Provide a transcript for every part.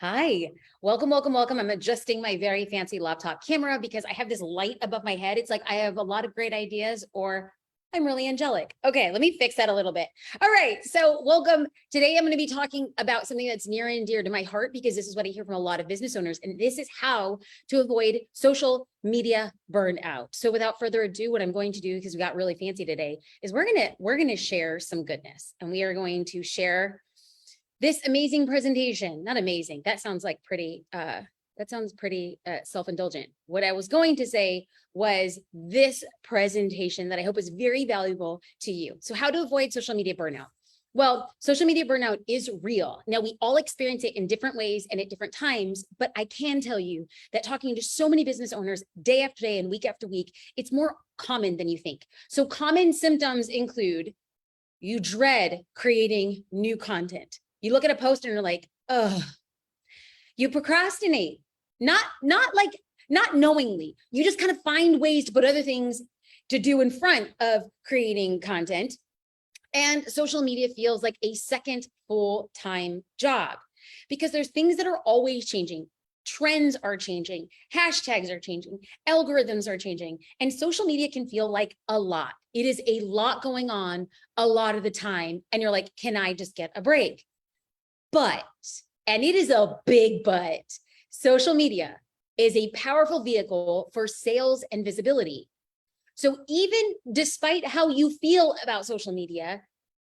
Hi, welcome, welcome, welcome. I'm adjusting my very fancy laptop camera because I have this light above my head. It's like I have a lot of great ideas or I'm really angelic. Okay, let me fix that a little bit. All right, so welcome. Today I'm going to be talking about something that's near and dear to my heart because this is what I hear from a lot of business owners, and this is how to avoid social media burnout. So without further ado, what I'm going to do, because we got really fancy today, is we're gonna share some goodness, and we are going to share this amazing presentation. Not amazing, that sounds like pretty self-indulgent. What I was going to say was this presentation that I hope is very valuable to you. So how to avoid social media burnout. Well, social media burnout is real. Now, we all experience it in different ways and at different times, but I can tell you that talking to so many business owners day after day and week after week, it's more common than you think. So common symptoms include you dread creating new content. You look at a post and you're like, ugh. You procrastinate, not knowingly. You just kind of find ways to put other things to do in front of creating content. And social media feels like a second full-time job because there's things that are always changing. Trends are changing, hashtags are changing, algorithms are changing, and social media can feel like a lot. It is a lot going on a lot of the time. And you're like, can I just get a break? But, and it is a big but, social media is a powerful vehicle for sales and visibility. So even despite how you feel about social media,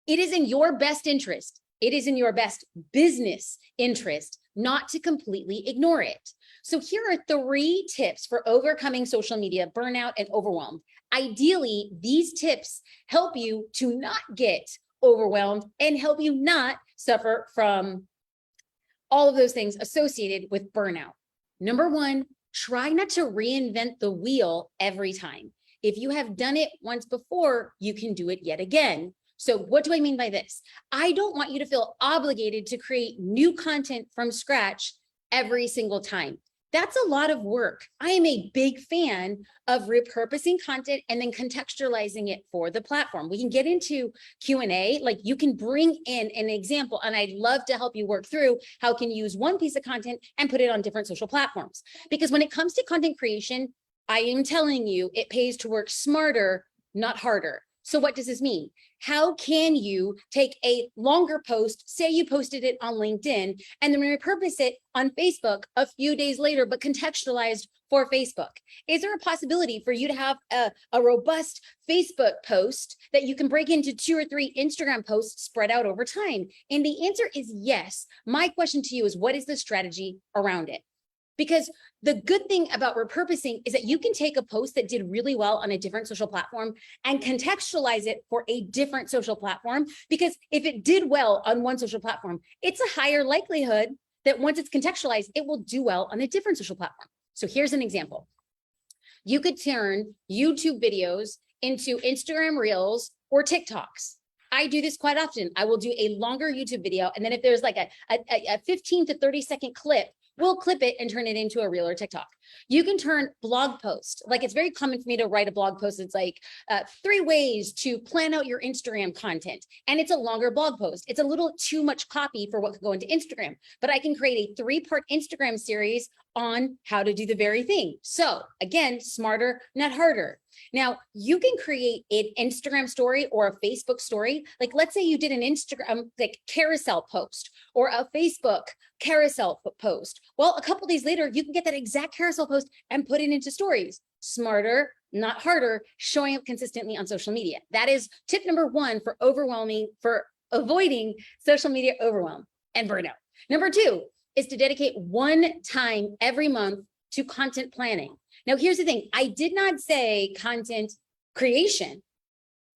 it is in your best interest. It is in your best business interest not to completely ignore it. So here are 3 tips for overcoming social media burnout and overwhelmed. Ideally, these tips help you to not get overwhelmed and help you not suffer from all of those things associated with burnout. Number 1, try not to reinvent the wheel every time. If you have done it once before, you can do it yet again. So what do I mean by this? I don't want you to feel obligated to create new content from scratch every single time. That's a lot of work. I am a big fan of repurposing content and then contextualizing it for the platform. We can get into Q&A, like you can bring in an example, and I'd love to help you work through how can you use one piece of content and put it on different social platforms. Because when it comes to content creation, I am telling you, it pays to work smarter, not harder. So what does this mean? How can you take a longer post, say you posted it on LinkedIn, and then repurpose it on Facebook a few days later, but contextualized for Facebook? Is there a possibility for you to have a robust Facebook post that you can break into 2 or 3 Instagram posts spread out over time? And the answer is yes. My question to you is, what is the strategy around it? Because the good thing about repurposing is that you can take a post that did really well on a different social platform and contextualize it for a different social platform. Because if it did well on one social platform, it's a higher likelihood that once it's contextualized, it will do well on a different social platform. So here's an example. You could turn YouTube videos into Instagram Reels or TikToks. I do this quite often. I will do a longer YouTube video, and then if there's like a 15 to 30 second clip, we'll clip it and turn it into a reel or TikTok. You can turn blog posts. Like, it's very common for me to write a blog post. It's like 3 ways to plan out your Instagram content. And it's a longer blog post. It's a little too much copy for what could go into Instagram, but I can create a 3-part Instagram series on how to do the very thing. So again, smarter, not harder. Now, you can create an Instagram story or a Facebook story. Like, let's say you did an Instagram like carousel post or a Facebook carousel post. Well, a couple days later, you can get that exact carousel post and put it into stories. Smarter, not harder, showing up consistently on social media. That is tip number 1 for avoiding social media overwhelm and burnout. Number 2 is to dedicate 1 time every month to content planning. Now, here's the thing. I did not say content creation.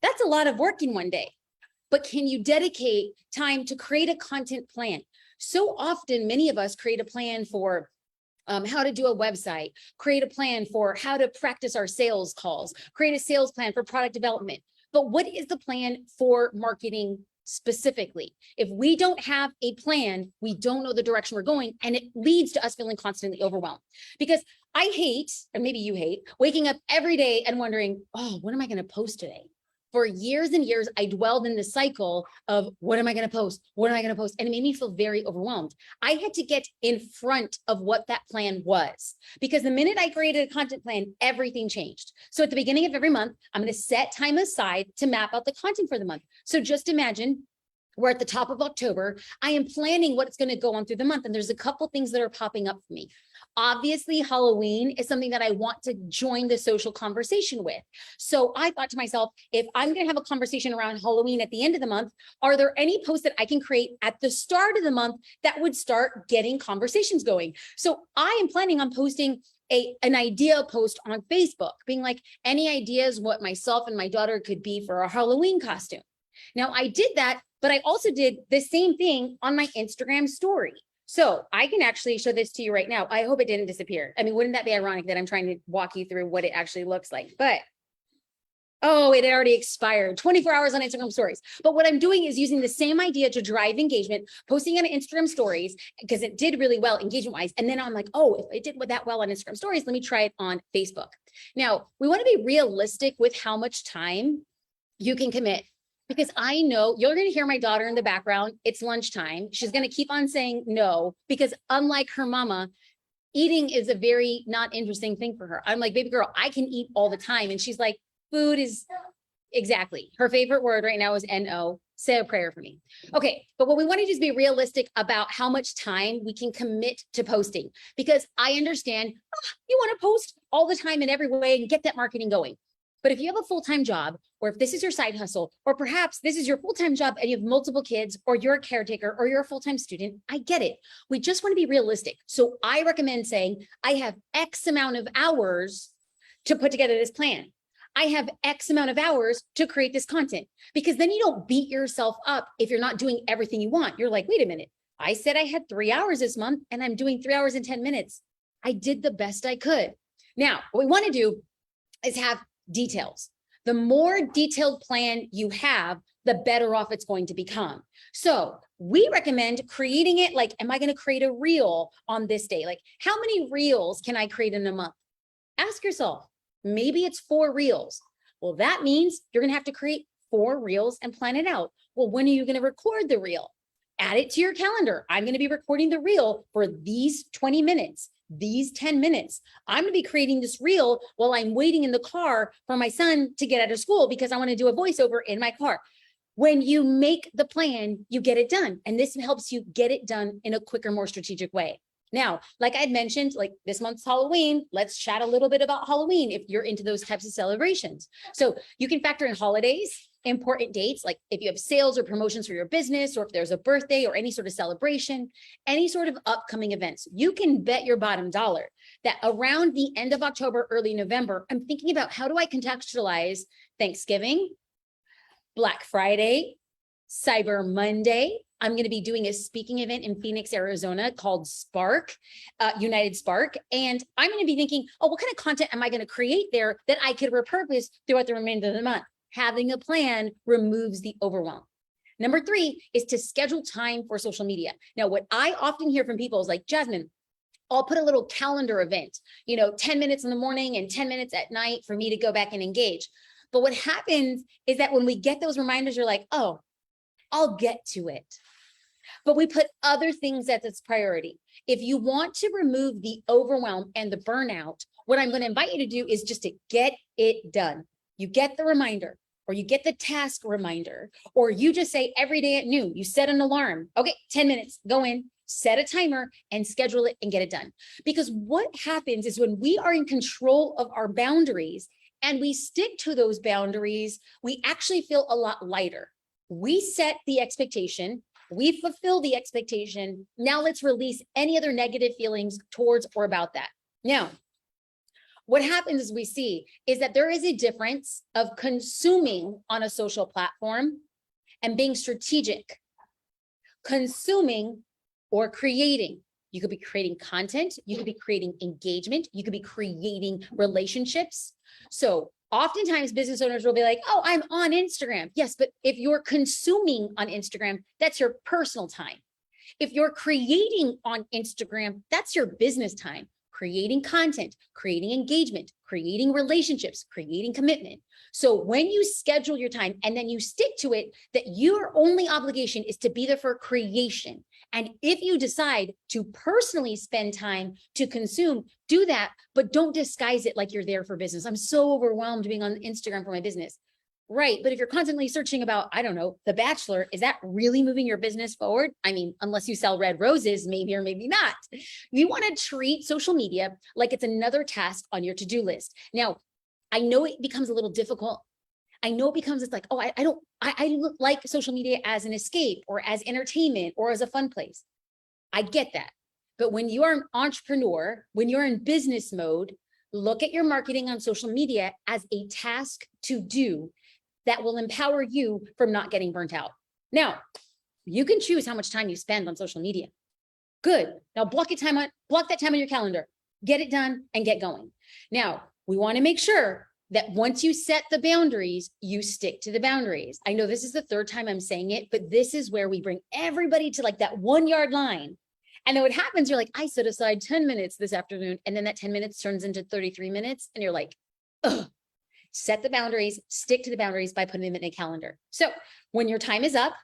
That's a lot of work in one day. But can you dedicate time to create a content plan? So often, many of us create a plan for how to do a website, create a plan for how to practice our sales calls, create a sales plan for product development. But what is the plan for marketing specifically? If we don't have a plan, we don't know the direction we're going, and it leads to us feeling constantly overwhelmed. Because I hate, and maybe you hate, waking up every day and wondering, oh, what am I going to post today? For years and years, I dwelled in the cycle of what am I going to post? What am I going to post? And it made me feel very overwhelmed. I had to get in front of what that plan was, because the minute I created a content plan, everything changed. So at the beginning of every month, I'm going to set time aside to map out the content for the month. So just imagine we're at the top of October. I am planning what's going to go on through the month. And there's a couple things that are popping up for me. Obviously, Halloween is something that I want to join the social conversation with. So I thought to myself, if I'm going to have a conversation around Halloween at the end of the month, are there any posts that I can create at the start of the month that would start getting conversations going? So I am planning on posting an idea post on Facebook, being like, any ideas what myself and my daughter could be for a Halloween costume? Now I did that, but I also did the same thing on my Instagram story. So I can actually show this to you right now. I hope it didn't disappear. I mean, wouldn't that be ironic that I'm trying to walk you through what it actually looks like? But, oh, it already expired. 24 hours on Instagram stories. But what I'm doing is using the same idea to drive engagement, posting on Instagram stories, because it did really well engagement wise. And then I'm like, oh, if it did that well on Instagram stories, let me try it on Facebook. Now, we want to be realistic with how much time you can commit. Because I know you're going to hear my daughter in the background. It's lunchtime. She's going to keep on saying no, because unlike her mama, eating is a very not interesting thing for her. I'm like, baby girl, I can eat all the time. And she's like, food is exactly. Her favorite word right now is NO. Say a prayer for me. Okay. But what we want to do is be realistic about how much time we can commit to posting, because I understand you want to post all the time in every way and get that marketing going. But if you have a full-time job, or if this is your side hustle, or perhaps this is your full-time job and you have multiple kids, or you're a caretaker, or you're a full-time student, I get it. We just want to be realistic. So I recommend saying, I have X amount of hours to put together this plan. I have X amount of hours to create this content, because then you don't beat yourself up if you're not doing everything you want. You're like, wait a minute. I said I had 3 hours this month and I'm doing 3 hours and 10 minutes. I did the best I could. Now, what we want to do is have details. The more detailed plan you have, the better off it's going to become. So we recommend creating it like, am I going to create a reel on this day? Like, how many reels can I create in a month? Ask yourself, maybe it's 4 reels. Well, that means you're going to have to create 4 reels and plan it out. Well, when are you going to record the reel? Add it to your calendar. I'm going to be recording the reel for these 20 minutes. These 10 minutes. I'm going to be creating this reel while I'm waiting in the car for my son to get out of school, because I want to do a voiceover in my car. When you make the plan, you get it done. And this helps you get it done in a quicker, more strategic way. Now, like I had mentioned, like this month's Halloween, let's chat a little bit about Halloween if you're into those types of celebrations. So you can factor in holidays, important dates, like if you have sales or promotions for your business, or if there's a birthday or any sort of celebration, any sort of upcoming events. You can bet your bottom dollar that around the end of October, early November, I'm thinking about how do I contextualize Thanksgiving, Black Friday, Cyber Monday. I'm going to be doing a speaking event in Phoenix, Arizona called Spark, United Spark. And I'm going to be thinking, oh, what kind of content am I going to create there that I could repurpose throughout the remainder of the month? Having a plan removes the overwhelm. Number 3 is to schedule time for social media. Now, what I often hear from people is like, Jasmine, I'll put a little calendar event, 10 minutes in the morning and 10 minutes at night for me to go back and engage. But what happens is that when we get those reminders, you're like, oh, I'll get to it. But we put other things as its priority. If you want to remove the overwhelm and the burnout, what I'm going to invite you to do is just to get it done. You get the reminder, or you get the task reminder, or you just say every day at noon, you set an alarm. Okay, 10 minutes, go in, set a timer and schedule it and get it done. Because what happens is when we are in control of our boundaries and we stick to those boundaries, we actually feel a lot lighter. We set the expectation, we fulfill the expectation. Now let's release any other negative feelings towards or about that. Now, what happens is we see is that there is a difference of consuming on a social platform and being strategic. Consuming or creating. You could be creating content, you could be creating engagement, you could be creating relationships. So oftentimes business owners will be like, oh, I'm on Instagram. Yes, but if you're consuming on Instagram, that's your personal time. If you're creating on Instagram, that's your business time. creating content, creating engagement, creating relationships, creating commitment. So when you schedule your time and then you stick to it, that your only obligation is to be there for creation. And if you decide to personally spend time to consume, do that, but don't disguise it like you're there for business. I'm so overwhelmed being on Instagram for my business. Right. But if you're constantly searching about, I don't know, The Bachelor, is that really moving your business forward? I mean, unless you sell red roses, maybe or maybe not. You want to treat social media like it's another task on your to-do list. Now, I know it becomes a little difficult. I know it becomes, it's like, oh, I look like social media as an escape or as entertainment or as a fun place. I get that. But when you are an entrepreneur, when you're in business mode, look at your marketing on social media as a task to do that will empower you from not getting burnt out. Now, you can choose how much time you spend on social media. Good. Now block that time on your calendar. Get it done and get going. Now, we want to make sure that once you set the boundaries, you stick to the boundaries. I know this is the third time I'm saying it, but this is where we bring everybody to like that 1 yard line. And then what happens, you're like, I set aside 10 minutes this afternoon. And then that 10 minutes turns into 33 minutes. And you're like, ugh. Set the boundaries, stick to the boundaries by putting them in a calendar. So when your time is up,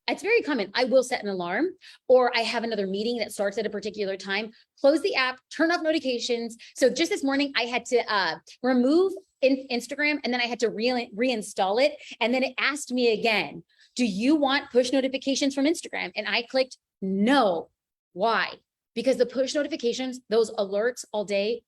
it's very common. I will set an alarm, or I have another meeting that starts at a particular time, close the app, turn off notifications. So just this morning, I had to remove Instagram, and then I had to reinstall it. And then it asked me again, do you want push notifications from Instagram? And I clicked no. Why? Because the push notifications, those alerts all day,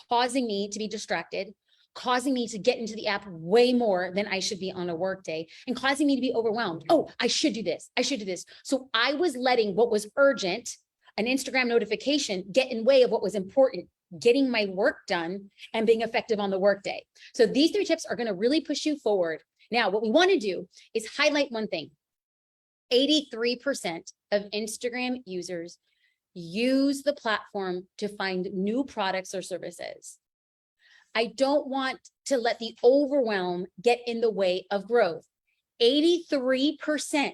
causing me to be distracted, causing me to get into the app way more than I should be on a work day, and causing me to be overwhelmed. Oh, I should do this. I should do this. So I was letting what was urgent, an Instagram notification, get in way of what was important, getting my work done and being effective on the workday. So these 3 tips are going to really push you forward. Now, what we want to do is highlight one thing. 83% of Instagram users use the platform to find new products or services. I don't want to let the overwhelm get in the way of growth. 83%,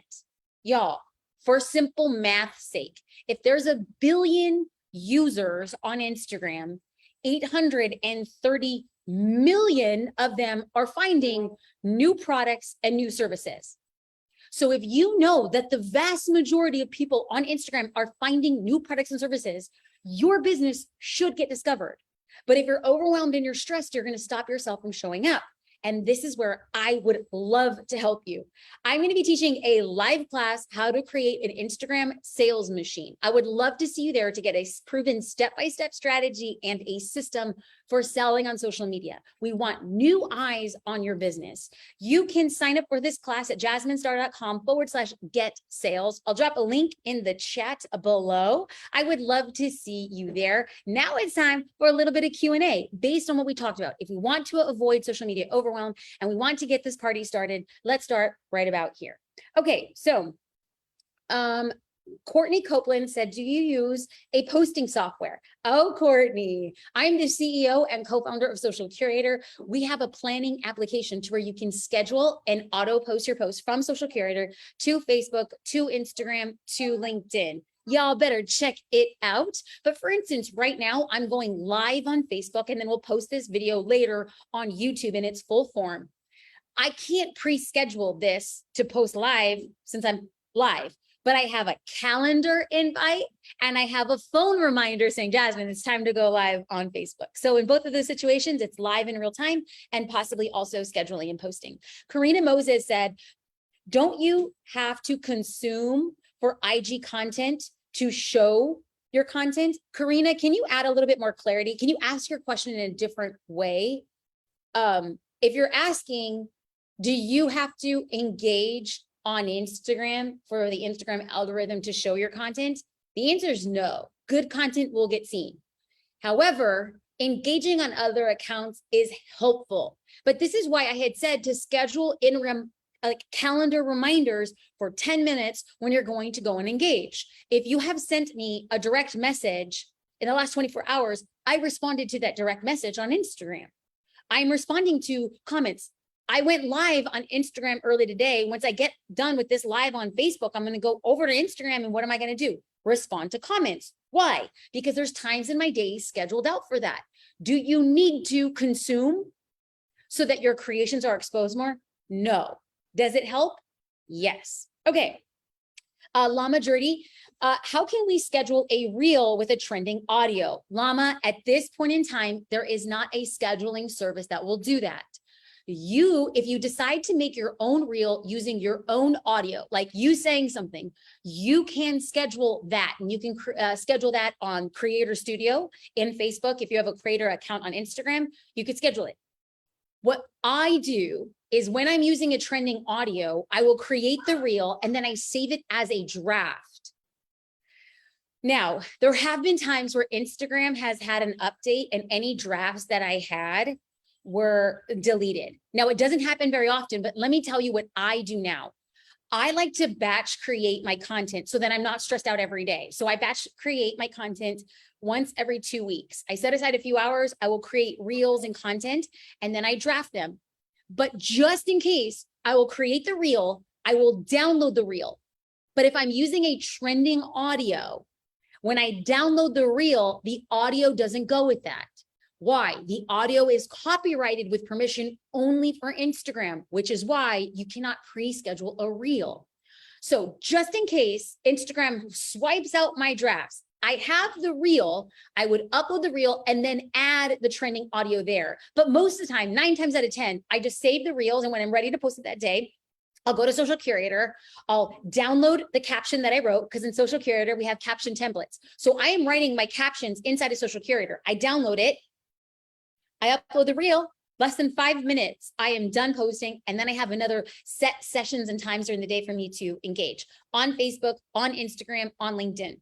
y'all, for simple math sake, if there's 1 billion users on Instagram, 830 million of them are finding new products and new services. So if you know that the vast majority of people on Instagram are finding new products and services, your business should get discovered. But if you're overwhelmed and you're stressed, you're going to stop yourself from showing up. And this is where I would love to help you. I'm going to be teaching a live class, how to create an Instagram sales machine. I would love to see you there to get a proven step-by-step strategy and a system for selling on social media. We want new eyes on your business. You can sign up for this class at jasminestar.com/get sales. I'll drop a link in the chat below. I would love to see you there. Now it's time for a little bit of Q&A based on what we talked about. If we want to avoid social media overwhelm and we want to get this party started, let's start right about here. Okay, so Courtney Copeland said, do you use a posting software? Oh, Courtney, I'm the CEO and co-founder of Social Curator. We have a planning application to where you can schedule and auto post your posts from Social Curator to Facebook, to Instagram, to LinkedIn. Y'all better check it out. But for instance, right now I'm going live on Facebook, and then we'll post this video later on YouTube in its full form. I can't pre-schedule this to post live since I'm live, but I have a calendar invite and I have a phone reminder saying, Jasmine, it's time to go live on Facebook. So in both of those situations, it's live in real time and possibly also scheduling and posting. Karina Moses said, don't you have to consume for IG content to show your content? Karina, can you add a little bit more clarity? Can you ask your question in a different way? If you're asking, do you have to engage on Instagram for the Instagram algorithm to show your content? The answer is no. Good content will get seen. However, engaging on other accounts is helpful. But this is why I had said to schedule in calendar reminders for 10 minutes when you're going to go and engage. If you have sent me a direct message in the last 24 hours, I responded to that direct message on Instagram. I'm responding to comments. I went live on Instagram early today. Once I get done with this live on Facebook, I'm going to go over to Instagram, and what am I going to do? Respond to comments. Why? Because there's times in my day scheduled out for that. Do you need to consume so that your creations are exposed more? No. Does it help? Yes. Okay. Llama Journey, how can we schedule a reel with a trending audio? Llama, at this point in time, there is not a scheduling service that will do that. If you decide to make your own reel using your own audio, like you saying something, you can schedule that, and you can schedule that on Creator Studio in Facebook. If you have a creator account on Instagram, you could schedule it. What I do is when I'm using a trending audio, I will create the reel and then I save it as a draft. Now, there have been times where Instagram has had an update and any drafts that I had were deleted. Now, it doesn't happen very often, but let me tell you what I do now. I like to batch create my content so that I'm not stressed out every day. So I batch create my content once every 2 weeks. I set aside a few hours, I will create reels and content, and then I draft them. But just in case, I will create the reel, I will download the reel. But if I'm using a trending audio, when I download the reel, the audio doesn't go with that. Why? The audio is copyrighted with permission only for Instagram, which is why you cannot pre-schedule a reel. So just in case Instagram swipes out my drafts, I have the reel, I would upload the reel and then add the trending audio there. But most of the time, 9 times out of 10, I just save the reels, and when I'm ready to post it that day, I'll go to Social Curator, I'll download the caption that I wrote, because in Social Curator, we have caption templates. So I am writing my captions inside of Social Curator. I download it, I upload the reel, less than 5 minutes, I am done posting. And then I have another set sessions and times during the day for me to engage on Facebook, on Instagram, on LinkedIn.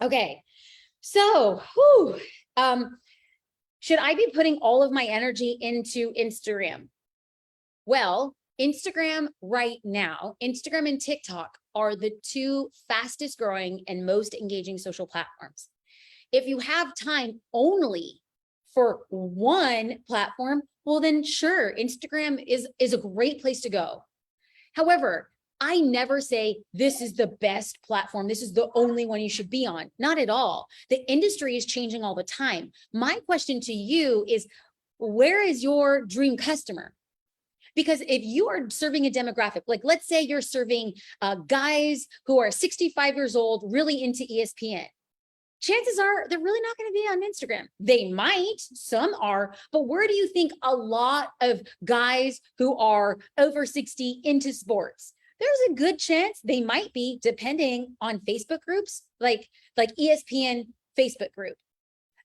Okay, so should I be putting all of my energy into Instagram? Well, Instagram right now, Instagram and TikTok are the 2 fastest growing and most engaging social platforms. If you have time only for one platform, well then sure, Instagram is a great place to go. However, I never say this is the best platform, this is the only one you should be on. Not at all. The industry is changing all the time. My question to you is, where is your dream customer? Because if you are serving a demographic, like let's say you're serving guys who are 65 years old, really into ESPN, chances are they're really not going to be on Instagram. They might, some are, but where do you think a lot of guys who are over 60 into sports? There's a good chance they might be, depending on Facebook groups, like ESPN Facebook group.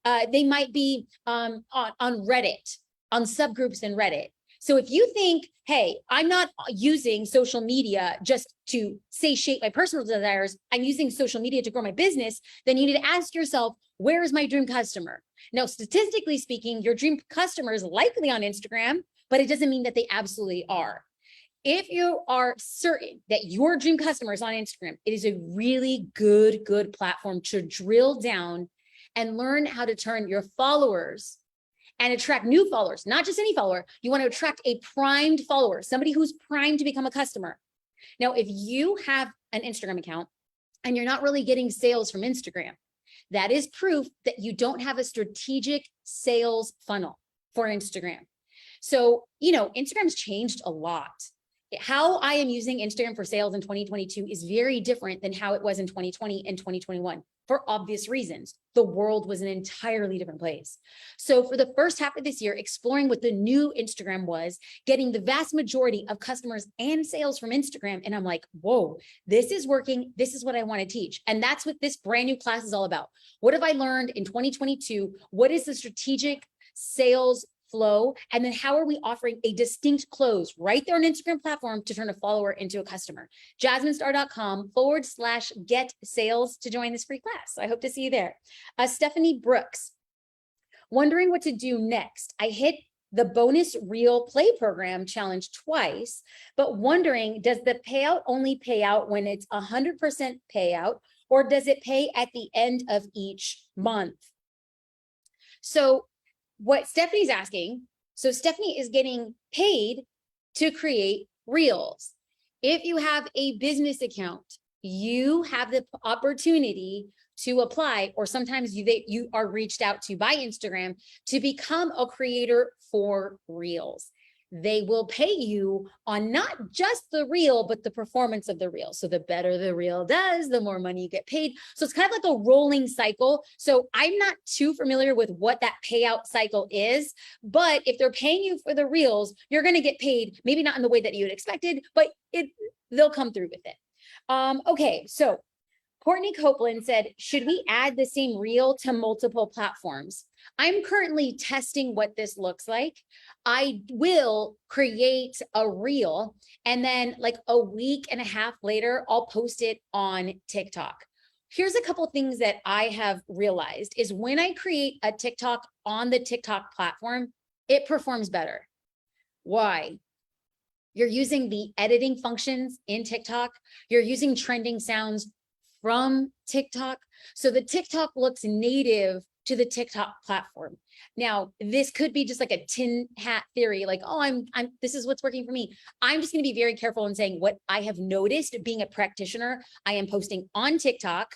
They might be on Reddit, on subgroups in Reddit. So if you think, hey, I'm not using social media just to satiate my personal desires, I'm using social media to grow my business, then you need to ask yourself, where is my dream customer? Now, statistically speaking, your dream customer is likely on Instagram, but it doesn't mean that they absolutely are. If you are certain that your dream customer is on Instagram, it is a really good platform to drill down and learn how to turn your followers and attract new followers, not just any follower. You want to attract a primed follower, somebody who's primed to become a customer. Now, if you have an Instagram account and you're not really getting sales from Instagram, that is proof that you don't have a strategic sales funnel for Instagram. So, Instagram's changed a lot. How I am using Instagram for sales in 2022 is very different than how it was in 2020 and 2021 for obvious reasons. The world was an entirely different place. So for the first half of this year, exploring what the new Instagram was, getting the vast majority of customers and sales from Instagram. And I'm like, whoa, this is working. This is what I want to teach. And that's what this brand new class is all about. What have I learned in 2022? What is the strategic sales flow? And then how are we offering a distinct close right there on Instagram platform to turn a follower into a customer? JasmineStar.com/get sales to join this free class. I hope to see you there. Stephanie Brooks, wondering what to do next. I hit the bonus reel play program challenge twice, but wondering, does the payout only pay out when it's 100% payout, or does it pay at the end of each month? So what Stephanie's asking, so Stephanie is getting paid to create reels. If you have a business account, you have the opportunity to apply, or sometimes you are reached out to by Instagram to become a creator for Reels. They will pay you on not just the reel, but the performance of the reel. So the better the reel does, the more money you get paid. So it's kind of like a rolling cycle. So I'm not too familiar with what that payout cycle is, but if they're paying you for the reels, you're going to get paid, maybe not in the way that you had expected, but they'll come through with it. Okay, so Courtney Copeland said, should we add the same reel to multiple platforms? I'm currently testing what this looks like. I will create a reel, and then like a week and a half later, I'll post it on TikTok. Here's a couple things that I have realized is when I create a TikTok on the TikTok platform, it performs better. Why? You're using the editing functions in TikTok. You're using trending sounds from TikTok. So the TikTok looks native to the TikTok platform. Now, this could be just like a tin hat theory, like, oh, this is what's working for me. I'm just going to be very careful in saying what I have noticed being a practitioner. I am posting on TikTok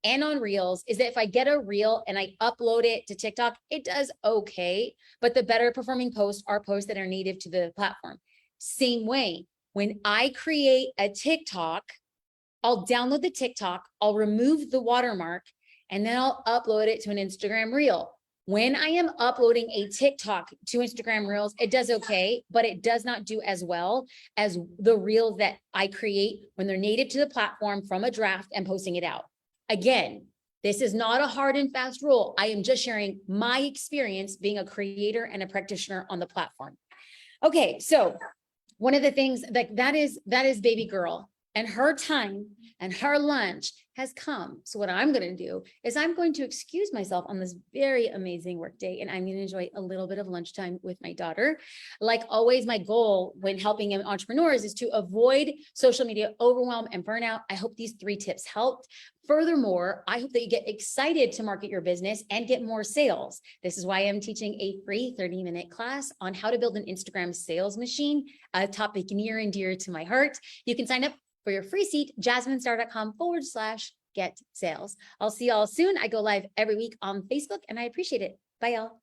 and on Reels is that if I get a reel and I upload it to TikTok, it does okay. But the better performing posts are posts that are native to the platform. Same way, when I create a TikTok, I'll download the TikTok, I'll remove the watermark, and then I'll upload it to an Instagram reel. When I am uploading a TikTok to Instagram Reels, it does okay, but it does not do as well as the reels that I create when they're native to the platform from a draft and posting it out. Again, this is not a hard and fast rule. I am just sharing my experience being a creator and a practitioner on the platform. Okay, so one of the things that is baby girl, and her time and her lunch has come. So what I'm going to do is I'm going to excuse myself on this very amazing work day, and I'm going to enjoy a little bit of lunchtime with my daughter. Like always, my goal when helping entrepreneurs is to avoid social media overwhelm and burnout. I hope these 3 tips helped. Furthermore, I hope that you get excited to market your business and get more sales. This is why I'm teaching a free 30-minute class on how to build an Instagram sales machine, a topic near and dear to my heart. You can sign up for your free seat, jasminestar.com/get sales. I'll see y'all soon. I go live every week on Facebook, and I appreciate it. Bye, y'all.